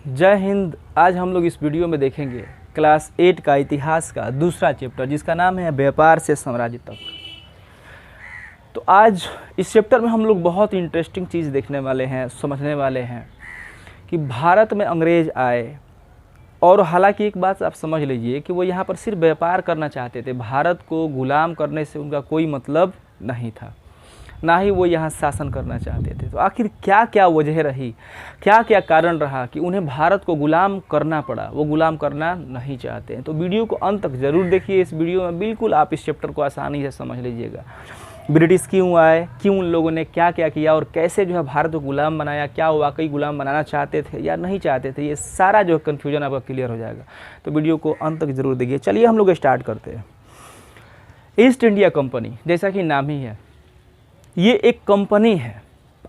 जय हिंद। आज हम लोग इस वीडियो में देखेंगे क्लास 8 का इतिहास का दूसरा चैप्टर, जिसका नाम है व्यापार से साम्राज्य तक। तो आज इस चैप्टर में हम लोग बहुत इंटरेस्टिंग चीज़ देखने वाले हैं, समझने वाले हैं कि भारत में अंग्रेज़ आए। और हालांकि एक बात आप समझ लीजिए कि वो यहाँ पर सिर्फ व्यापार करना चाहते थे, भारत को गुलाम करने से उनका कोई मतलब नहीं था, ना ही वो यहाँ शासन करना चाहते थे। तो आखिर क्या क्या वजह रही, क्या क्या कारण रहा कि उन्हें भारत को गुलाम करना पड़ा, वो गुलाम करना नहीं चाहते हैं। तो वीडियो को अंत तक ज़रूर देखिए। इस वीडियो में बिल्कुल आप इस चैप्टर को आसानी से समझ लीजिएगा। ब्रिटिश क्यों आए, क्यों उन लोगों ने क्या क्या किया और कैसे जो है भारत को गुलाम बनाया, क्या वो वाकई गुलाम बनाना चाहते थे या नहीं चाहते थे, ये सारा जो कन्फ्यूजन आपका क्लियर हो जाएगा। तो वीडियो को अंत तक ज़रूर देखिए। चलिए हम लोग स्टार्ट करते हैं। ईस्ट इंडिया कंपनी, जैसा कि नाम ही है, ये एक कंपनी है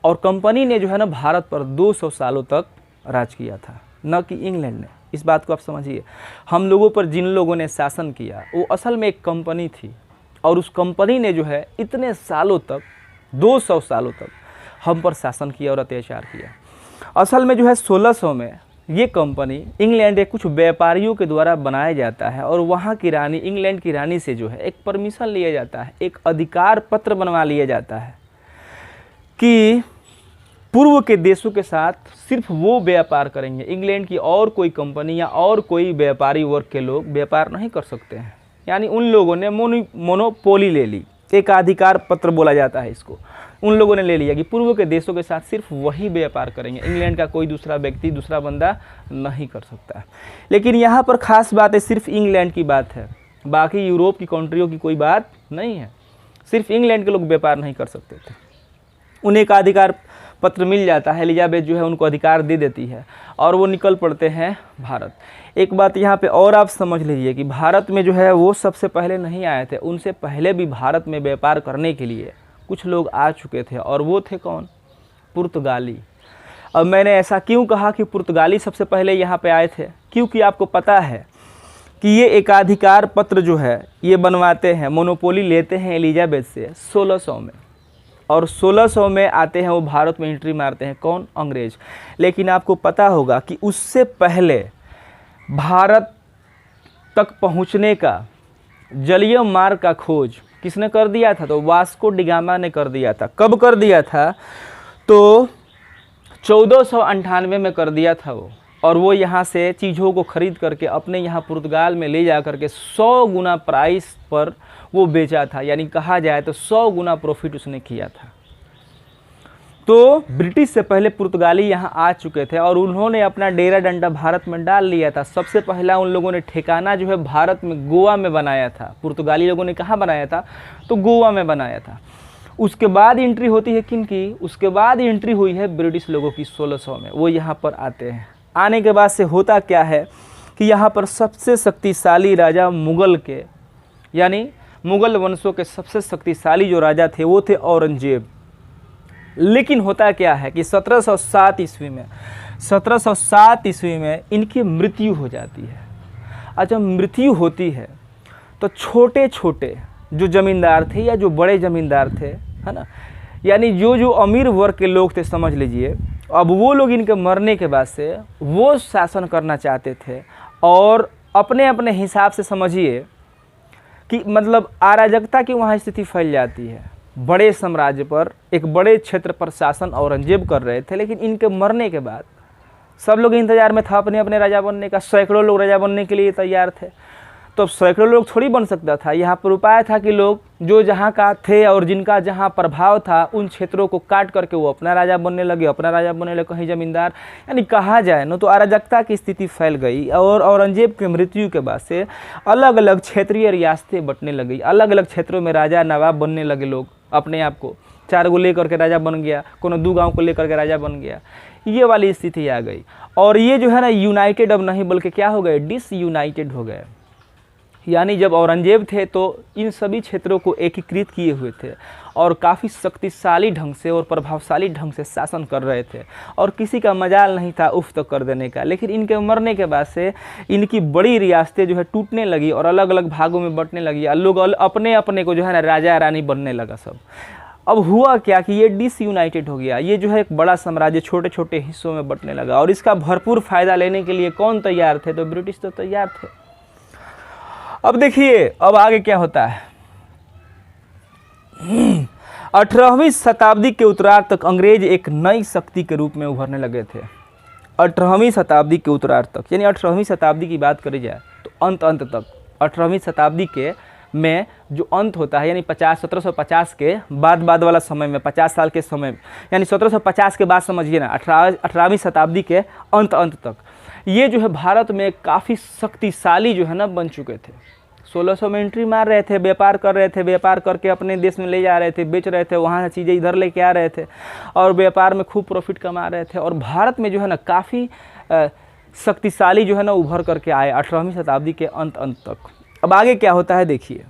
और कंपनी ने जो है ना भारत पर 200 सालों तक राज किया था, न कि इंग्लैंड ने। इस बात को आप समझिए। हम लोगों पर जिन लोगों ने शासन किया वो असल में एक कंपनी थी, और उस कंपनी ने जो है इतने सालों तक, 200 सालों तक हम पर शासन किया और अत्याचार किया। असल में जो है 1600 में ये कंपनी इंग्लैंड के कुछ व्यापारियों के द्वारा बनाया जाता है, और वहाँ की रानी, इंग्लैंड की रानी से जो है एक परमिशन लिया जाता है, एक अधिकार पत्र बनवा लिया जाता है कि पूर्व के देशों के साथ सिर्फ वो व्यापार करेंगे, इंग्लैंड की और कोई कंपनी या और कोई व्यापारी वर्ग के लोग व्यापार नहीं कर सकते हैं। यानी उन लोगों ने मोनोपोली ले ली, एक अधिकार पत्र बोला जाता है इसको। उन लोगों ने ले लिया कि पूर्व के देशों के साथ सिर्फ वही व्यापार करेंगे, इंग्लैंड का कोई दूसरा व्यक्ति, दूसरा बंदा नहीं कर सकता है। लेकिन यहाँ पर खास बात है, सिर्फ इंग्लैंड की बात है, बाकी यूरोप की कंट्रियों की कोई बात नहीं है। सिर्फ इंग्लैंड के लोग व्यापार नहीं कर सकते थे। उन्हें एक अधिकार पत्र मिल जाता है, एलिजाबेथ जो है उनको अधिकार दे देती है और वो निकल पड़ते हैं भारत। एक बात यहाँ पे और आप समझ लीजिए कि भारत में जो है वो सबसे पहले नहीं आए थे, उनसे पहले भी भारत में व्यापार करने के लिए कुछ लोग आ चुके थे, और वो थे कौन? पुर्तगाली। अब मैंने ऐसा क्यों कहा कि पुर्तगाली सबसे पहले यहाँ पे आए थे? क्योंकि आपको पता है कि ये एकाधिकार पत्र जो है ये बनवाते हैं, मोनोपोली लेते हैं एलिजाबेथ से 1600 में, और 1600 में आते हैं वो भारत में एंट्री मारते हैं। कौन? अंग्रेज। लेकिन आपको पता होगा कि उससे पहले भारत तक पहुंचने का जलीय मार्ग का खोज किसने कर दिया था? तो वास्को डी गामा ने कर दिया था। कब कर दिया था? तो 1498 में कर दिया था वो। और वो यहाँ से चीज़ों को खरीद करके अपने यहाँ पुर्तगाल में ले जा करके 100 गुना प्राइस पर वो बेचा था। यानी कहा जाए तो 100 गुना प्रॉफिट उसने किया था। तो ब्रिटिश से पहले पुर्तगाली यहाँ आ चुके थे और उन्होंने अपना डेरा डंडा भारत में डाल लिया था। सबसे पहला उन लोगों ने ठिकाना जो है भारत में गोवा में बनाया था। पुर्तगाली लोगों ने कहाँ बनाया था? तो गोवा में बनाया था। उसके बाद एंट्री होती है किन की? उसके बाद एंट्री हुई है ब्रिटिश लोगों की 1600 में। वो यहाँ पर आते हैं। आने के बाद से होता क्या है कि यहाँ पर सबसे शक्तिशाली राजा मुगल के, यानी मुगल वंशों के सबसे शक्तिशाली जो राजा थे वो थे औरंगजेब। लेकिन होता क्या है कि 1707 ईस्वी में इनकी मृत्यु हो जाती है। और जब मृत्यु होती है तो छोटे छोटे जो ज़मींदार थे या जो बड़े ज़मींदार थे, है ना, यानी जो अमीर वर्ग के लोग थे, समझ लीजिए, अब वो लोग इनके मरने के बाद से वो शासन करना चाहते थे, और अपने अपने हिसाब से समझिए कि मतलब अराजकता की वहाँ स्थिति फैल जाती है। बड़े साम्राज्य पर, एक बड़े क्षेत्र पर शासन औरंगजेब कर रहे थे, लेकिन इनके मरने के बाद सब लोग इंतजार में था अपने अपने राजा बनने का। सैकड़ों लोग राजा बनने के लिए तैयार थे। तो अब सैकड़ों लोग थोड़ी बन सकता था। यहाँ पर उपाय था कि लोग जो जहाँ का थे और जिनका जहाँ प्रभाव था उन क्षेत्रों को काट करके वो अपना राजा बनने लगे, अपना राजा बनने लगे, कहीं जमींदार। यानी कहा जाए ना तो अराजकता की स्थिति फैल गई। और औरंगजेब की मृत्यु के बाद से अलग अलग क्षेत्रीय रियासतें बंटने लगी, अलग अलग क्षेत्रों में राजा नवाब बनने लगे। लोग अपने आप को 4 को लेकर के राजा बन गया, कोनो 2 गाँव को लेकर के राजा बन गया। ये वाली स्थिति आ गई। और ये जो है ना यूनाइटेड अब नहीं बल्कि क्या हो गए? डिसयूनाइटेड हो गए। यानी जब औरंगजेब थे तो इन सभी क्षेत्रों को एकीकृत किए हुए थे और काफ़ी शक्तिशाली ढंग से और प्रभावशाली ढंग से शासन कर रहे थे, और किसी का मजाल नहीं था उफ तक कर देने का। लेकिन इनके मरने के बाद से इनकी बड़ी रियासतें जो है टूटने लगी और अलग अलग भागों में बंटने लगी। लोग अपने अपने को जो है ना राजा रानी बनने लगा सब। अब हुआ क्या कि ये डिसयूनाइटेड हो गया, ये जो है एक बड़ा साम्राज्य छोटे छोटे हिस्सों में बंटने लगा, और इसका भरपूर फायदा लेने के लिए कौन तैयार थे? तो ब्रिटिश तो तैयार थे। अब देखिए अब आगे क्या होता है। 18वीं शताब्दी के उत्तरार्ध तक अंग्रेज एक नई शक्ति के रूप में उभरने लगे थे। 18वीं शताब्दी के उत्तरार्ध तक, यानी 18वीं शताब्दी की बात करी जाए तो अंत तक, 18वीं शताब्दी के में जो अंत होता है, यानी 1750 के बाद वाला समय में, 50 साल के समय, यानी 1750 के बाद समझिए ना, 18वीं शताब्दी के अंत तक ये जो है भारत में काफ़ी शक्तिशाली जो है ना बन चुके थे। 1600 में एंट्री मार रहे थे, व्यापार कर रहे थे, व्यापार करके अपने देश में ले जा रहे थे, बेच रहे थे, वहाँ से चीज़ें इधर लेके आ रहे थे और व्यापार में खूब प्रॉफिट कमा रहे थे, और भारत में जो है ना काफ़ी शक्तिशाली जो है ना उभर करके आए 18वीं शताब्दी के अंत तक। अब आगे क्या होता है देखिए,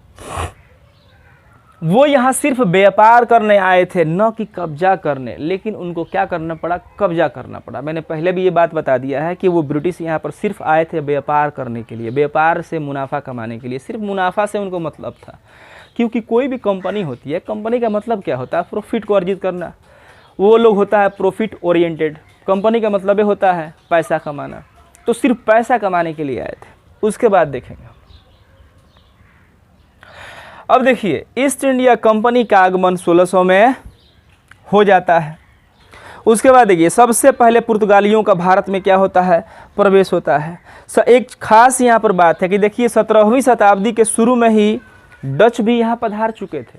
वो यहाँ सिर्फ व्यापार करने आए थे, न कि कब्जा करने, लेकिन उनको क्या करना पड़ा? कब्जा करना पड़ा। मैंने पहले भी ये बात बता दिया है कि वो ब्रिटिश यहाँ पर सिर्फ आए थे व्यापार करने के लिए, व्यापार से मुनाफा कमाने के लिए, सिर्फ मुनाफा से उनको मतलब था। क्योंकि कोई भी कंपनी होती है, कंपनी का मतलब क्या होता है? प्रॉफिट को अर्जित करना। वो लोग होता है प्रॉफिट ओरिएंटेड, कंपनी का मतलब होता है पैसा कमाना। तो सिर्फ पैसा कमाने के लिए आए थे। उसके बाद देखेंगे, अब देखिए ईस्ट इंडिया कंपनी का आगमन 1600 में हो जाता है। उसके बाद देखिए सबसे पहले पुर्तगालियों का भारत में क्या होता है? प्रवेश होता है। एक खास यहाँ पर बात है कि देखिए 17वीं शताब्दी के शुरू में ही डच भी यहाँ पधार चुके थे।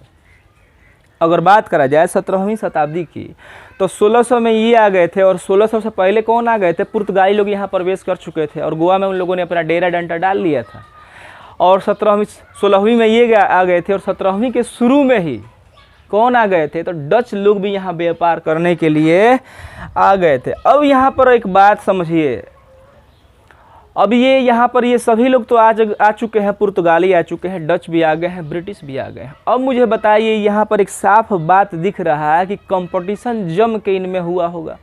अगर बात करा जाए 17वीं शताब्दी की तो 1600 में ये आ गए थे, और 1600 से पहले कौन आ गए थे? पुर्तगाली लोग यहाँ प्रवेश कर चुके थे, और गोवा में उन लोगों ने अपना डेरा डंडा डाल लिया था। और 16वीं में ये आ गए थे, और 17वीं के शुरू में ही कौन आ गए थे? तो डच लोग भी यहाँ व्यापार करने के लिए आ गए थे। अब यहाँ पर एक बात समझिए, अब ये यहाँ पर ये सभी लोग तो आ चुके हैं, पुर्तगाली आ चुके हैं, डच भी आ गए हैं, ब्रिटिश भी आ गए हैं। अब मुझे बताइए यहाँ पर एक साफ बात दिख रहा है कि कंपटीशन जम के इनमें हुआ होगा,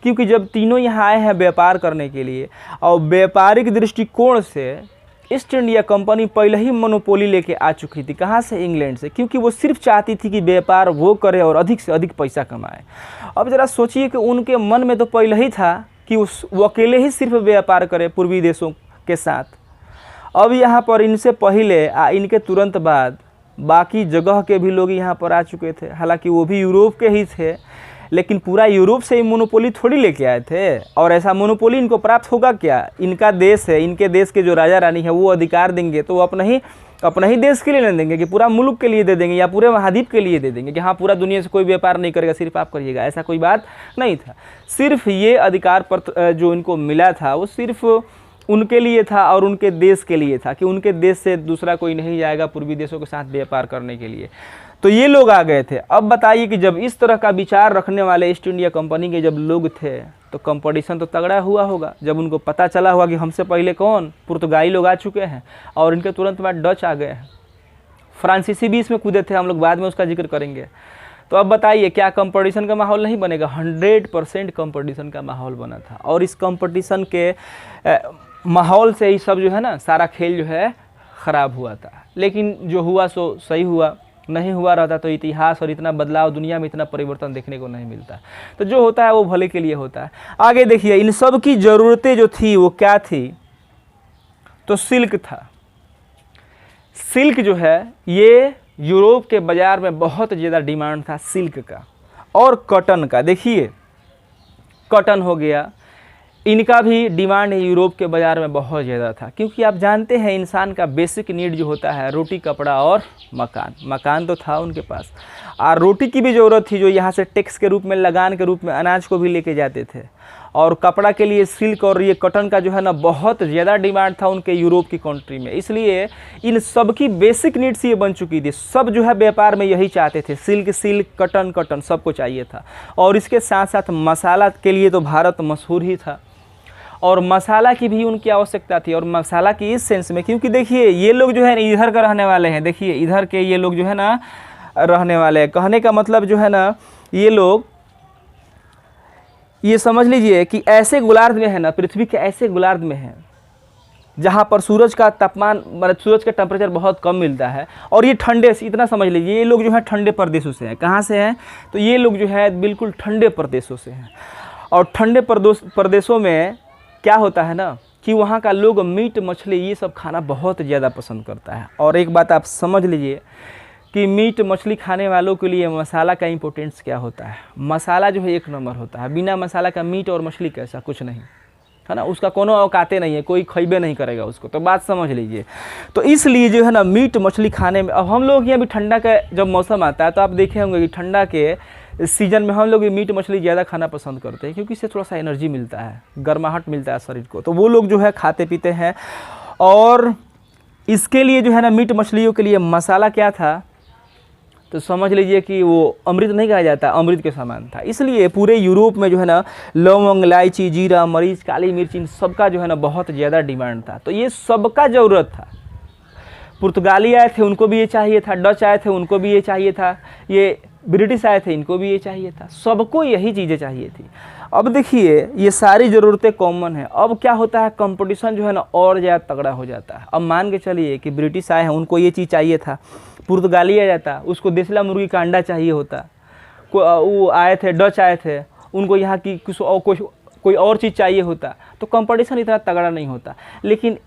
क्योंकि जब तीनों यहाँ आए हैं व्यापार करने के लिए, और व्यापारिक दृष्टिकोण से ईस्ट इंडिया कंपनी पहले ही मोनोपोली लेके आ चुकी थी। कहाँ से? इंग्लैंड से, क्योंकि वो सिर्फ चाहती थी कि व्यापार वो करे और अधिक से अधिक पैसा कमाए। अब ज़रा सोचिए कि उनके मन में तो पहले ही था कि वो अकेले ही सिर्फ व्यापार करे पूर्वी देशों के साथ। अब यहाँ पर इनसे पहले इनके तुरंत बाद बाकी जगह के भी लोग यहाँ पर आ चुके थे, हालांकि वो भी यूरोप के ही थे, लेकिन पूरा यूरोप से ही मोनोपोली थोड़ी लेके आए थे। और ऐसा मोनोपोली इनको प्राप्त होगा क्या? इनका देश है, इनके देश के जो राजा रानी है वो अधिकार देंगे तो वो अपना ही देश के लिए नहीं देंगे कि पूरा मुल्क के लिए दे देंगे या पूरे महाद्वीप के लिए दे देंगे कि हाँ पूरा दुनिया से कोई व्यापार नहीं करेगा, सिर्फ आप करिएगा। ऐसा कोई बात नहीं था। सिर्फ ये अधिकार पत्र जो इनको मिला था वो सिर्फ उनके लिए था और उनके देश के लिए था कि उनके देश से दूसरा कोई नहीं जाएगा पूर्वी देशों के साथ व्यापार करने के लिए। तो ये लोग आ गए थे। अब बताइए कि जब इस तरह का विचार रखने वाले ईस्ट इंडिया कंपनी के जब लोग थे तो कंपटीशन तो तगड़ा हुआ होगा। जब उनको पता चला होगा कि हमसे पहले कौन पुर्तगाली लोग आ चुके हैं और इनके तुरंत बाद डच आ गए हैं, फ्रांसीसी भी इसमें कूदे थे, हम लोग बाद में उसका जिक्र करेंगे। तो अब बताइए क्या कंपटीशन का माहौल नहीं बनेगा? 100% कंपटीशन का माहौल बना था। और इस कंपटीशन के माहौल से ही सब जो है ना सारा खेल जो है ख़राब हुआ था। लेकिन जो हुआ सो सही हुआ, नहीं हुआ रहता तो इतिहास और इतना बदलाव दुनिया में इतना परिवर्तन देखने को नहीं मिलता। तो जो होता है वो भले के लिए होता है। आगे देखिए इन सब की ज़रूरतें जो थी वो क्या थी? तो सिल्क था। सिल्क जो है ये यूरोप के बाज़ार में बहुत ज़्यादा डिमांड था सिल्क का और कॉटन का। देखिए कॉटन हो गया, इनका भी डिमांड यूरोप के बाज़ार में बहुत ज़्यादा था, क्योंकि आप जानते हैं इंसान का बेसिक नीड जो होता है रोटी, कपड़ा और मकान। मकान तो था उनके पास और रोटी की भी ज़रूरत थी जो यहाँ से टैक्स के रूप में, लगान के रूप में अनाज को भी लेके जाते थे। और कपड़ा के लिए सिल्क और ये कॉटन का जो है ना बहुत ज़्यादा डिमांड था उनके यूरोप की कंट्री में। इसलिए इन सब की बेसिक नीड्स ये बन चुकी थी। सब जो है व्यापार में यही चाहते थे, सिल्क सिल्क, कॉटन कॉटन, सबको चाहिए था। और इसके साथ साथ मसाला के लिए तो भारत मशहूर ही था और मसाला की भी उनकी आवश्यकता थी। और मसाला की इस सेंस में क्योंकि देखिए ये लोग जो है इधर का रहने वाले हैं, देखिए इधर के ये लोग जो है ना रहने वाले हैं। कहने का मतलब जो है ना ये लोग ये समझ लीजिए कि ऐसे गोलार्ध में है ना, पृथ्वी के ऐसे गोलार्ध में है जहाँ पर सूरज का तापमान मतलब सूरज का टेम्परेचर बहुत कम मिलता है, और ये ठंडे से, इतना समझ लीजिए ये लोग जो है ठंडे प्रदेशों से हैं। कहाँ से हैं? तो ये लोग जो है बिल्कुल ठंडे प्रदेशों से हैं। और ठंडे प्रदेशों में क्या होता है ना कि वहाँ का लोग मीट मछली ये सब खाना बहुत ज़्यादा पसंद करता है। और एक बात आप समझ लीजिए कि मीट मछली खाने वालों के लिए मसाला का इम्पोर्टेंस क्या होता है। मसाला जो है एक नंबर होता है, बिना मसाला का मीट और मछली कैसा कुछ नहीं है ना, उसका कोनो औकाते नहीं है, कोई खइबे नहीं करेगा उसको, तो बात समझ लीजिए। तो इसलिए जो है ना मीट मछली खाने में, अब हम लोग यहाँ भी ठंडा का जब मौसम आता है तो आप देखे होंगे कि ठंडा के सीजन में हम लोग ये मीट मछली ज़्यादा खाना पसंद करते हैं, क्योंकि इससे थोड़ा सा एनर्जी मिलता है, गर्माहट मिलता है शरीर को, तो वो लोग जो है खाते पीते हैं। और इसके लिए जो है ना मीट मछलियों के लिए मसाला क्या था, तो समझ लीजिए कि वो अमृत नहीं कहा जाता, अमृत के समान था। इसलिए पूरे यूरोप में जो है ना लौंग, इलायची, जीरा, मरीच, काली मिर्च, इन सबका जो है ना बहुत ज़्यादा डिमांड था। तो ये सबका ज़रूरत था। पुर्तगाली आए थे उनको भी ये चाहिए था, डच आए थे उनको भी ये चाहिए था, ये ब्रिटिश आए थे इनको भी ये चाहिए था, सबको यही चीज़ें चाहिए थी। अब देखिए ये सारी ज़रूरतें कॉमन है। अब क्या होता है, कंपटीशन जो है ना और ज़्यादा तगड़ा हो जाता है। अब मान के चलिए कि ब्रिटिश आए हैं उनको ये चीज़ चाहिए था, पुर्तगाली आ जाता उसको देसला मुर्गी का अंडा चाहिए होता, वो आए थे डच आए थे उनको यहाँ की कोई और चीज़ चाहिए होता, तो कंपटीशन इतना तगड़ा नहीं होता। लेकिन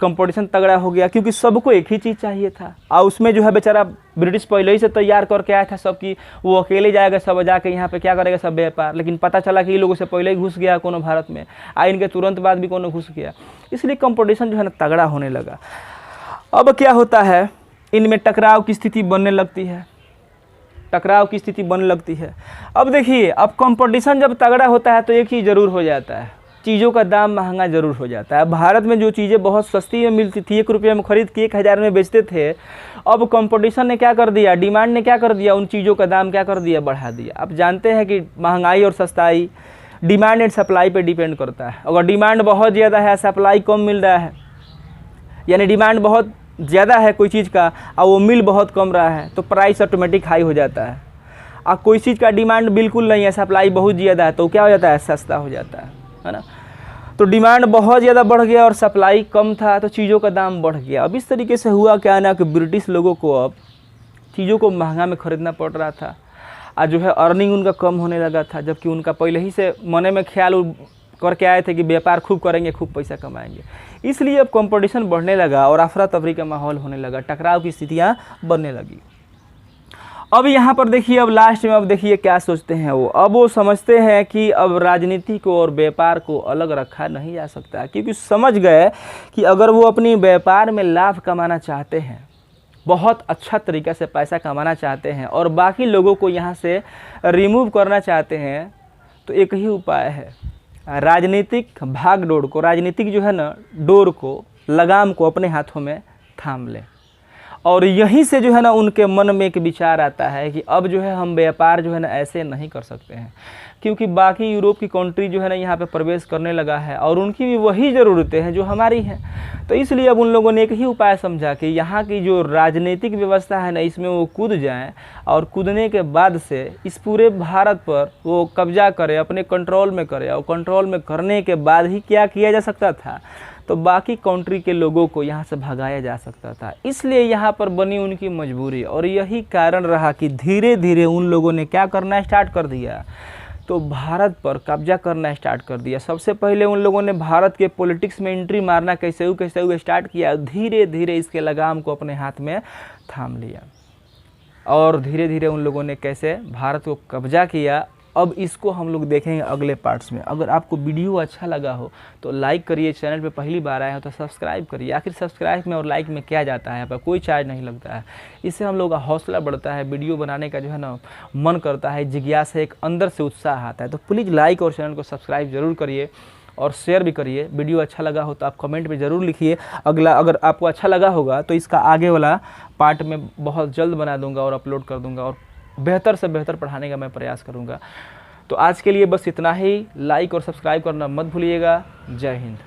कंपटीशन तगड़ा हो गया क्योंकि सबको एक ही चीज़ चाहिए था। और उसमें जो है बेचारा ब्रिटिश पहले ही से तैयार करके आया था सबकी, वो अकेले जाएगा सब जाके यहाँ पे क्या करेगा सब व्यापार, लेकिन पता चला कि ये लोगों से पहले ही घुस गया कोनो भारत में, इनके तुरंत बाद भी कोनो घुस गया, इसलिए कंपटीशन जो है ना तगड़ा होने लगा। अब क्या होता है, इनमें टकराव की स्थिति बनने लगती है, टकराव की स्थिति बनने लगती है। अब देखिए अब कंपटीशन जब तगड़ा होता है तो एक चीज़ ज़रूर हो जाता है, चीज़ों का दाम महंगा ज़रूर हो जाता है। भारत में जो चीज़ें बहुत सस्ती में मिलती थी, 1 रुपये में खरीद के 1000 में बेचते थे, अब कंपटीशन ने क्या कर दिया, डिमांड ने क्या कर दिया, उन चीज़ों का दाम क्या कर दिया, बढ़ा दिया। आप जानते हैं कि महंगाई और सस्ताई डिमांड एंड सप्लाई पे डिपेंड करता है। अगर डिमांड बहुत ज़्यादा है, सप्लाई कम मिल रहा है, यानी डिमांड बहुत ज़्यादा है कोई चीज़ का और वो मिल बहुत कम रहा है, तो प्राइस ऑटोमेटिक हाई हो जाता है। और कोई चीज़ का डिमांड बिल्कुल नहीं है, सप्लाई बहुत ज़्यादा है, तो क्या हो जाता है, सस्ता हो जाता है ना। तो डिमांड बहुत ज़्यादा बढ़ गया और सप्लाई कम था, तो चीज़ों का दाम बढ़ गया। अब इस तरीके से हुआ क्या ना कि ब्रिटिश लोगों को अब चीज़ों को महंगा में ख़रीदना पड़ रहा था, और जो है अर्निंग उनका कम होने लगा था, जबकि उनका पहले ही से मन में ख्याल करके आए थे कि व्यापार खूब करेंगे, खूब पैसा कमाएंगे। इसलिए अब कंपटीशन बढ़ने लगा और अफरा तफरी का माहौल होने लगा, टकराव की स्थितियाँ बनने लगी। अब यहाँ पर देखिए, अब लास्ट में अब देखिए क्या सोचते हैं वो, अब वो समझते हैं कि अब राजनीति को और व्यापार को अलग रखा नहीं जा सकता, क्योंकि समझ गए कि अगर वो अपनी व्यापार में लाभ कमाना चाहते हैं, बहुत अच्छा तरीक़ा से पैसा कमाना चाहते हैं और बाकी लोगों को यहाँ से रिमूव करना चाहते हैं, तो एक ही उपाय है, राजनीतिक भागदौड़ को, राजनीतिक जो है ना डोर को, लगाम को अपने हाथों में थाम लें। और यहीं से जो है ना उनके मन में एक विचार आता है कि अब जो है हम व्यापार जो है ना ऐसे नहीं कर सकते हैं, क्योंकि बाकी यूरोप की कंट्री जो है ना यहाँ पे प्रवेश करने लगा है और उनकी भी वही ज़रूरतें हैं जो हमारी हैं। तो इसलिए अब उन लोगों ने एक ही उपाय समझा कि यहाँ की जो राजनीतिक व्यवस्था है ना, इसमें वो कूद जाएं और कूदने के बाद से इस पूरे भारत पर वो कब्जा करे, अपने कंट्रोल में करे, और कंट्रोल में करने के बाद ही क्या किया जा सकता था, तो बाकी कंट्री के लोगों को यहाँ से भगाया जा सकता था। इसलिए यहाँ पर बनी उनकी मजबूरी, और यही कारण रहा कि धीरे धीरे उन लोगों ने क्या करना स्टार्ट कर दिया, तो भारत पर कब्जा करना स्टार्ट कर दिया। सबसे पहले उन लोगों ने भारत के पॉलिटिक्स में एंट्री मारना कैसे हुए स्टार्ट किया, धीरे धीरे इसके लगाम को अपने हाथ में थाम लिया और धीरे धीरे उन लोगों ने कैसे भारत को कब्जा किया। अब इसको हम लोग देखेंगे अगले पार्ट्स में। अगर आपको वीडियो अच्छा लगा हो तो लाइक करिए, चैनल पे पहली बार आए हो तो सब्सक्राइब करिए। आखिर सब्सक्राइब में और लाइक में क्या जाता है, यहाँ पर कोई चार्ज नहीं लगता है। इससे हम लोग का हौसला बढ़ता है, वीडियो बनाने का जो है ना मन करता है, जिज्ञासा, एक अंदर से उत्साह आता है। तो प्लीज़ लाइक और चैनल को सब्सक्राइब ज़रूर करिए और शेयर भी करिए। वीडियो अच्छा लगा हो तो आप कमेंट में ज़रूर लिखिए। अगर आपको अच्छा लगा होगा तो इसका आगे वाला पार्ट में बहुत जल्द बना दूँगा और अपलोड कर दूँगा और बेहतर से बेहतर पढ़ाने का मैं प्रयास करूँगा। तो आज के लिए बस इतना ही। लाइक और सब्सक्राइब करना मत भूलिएगा। जय हिंद।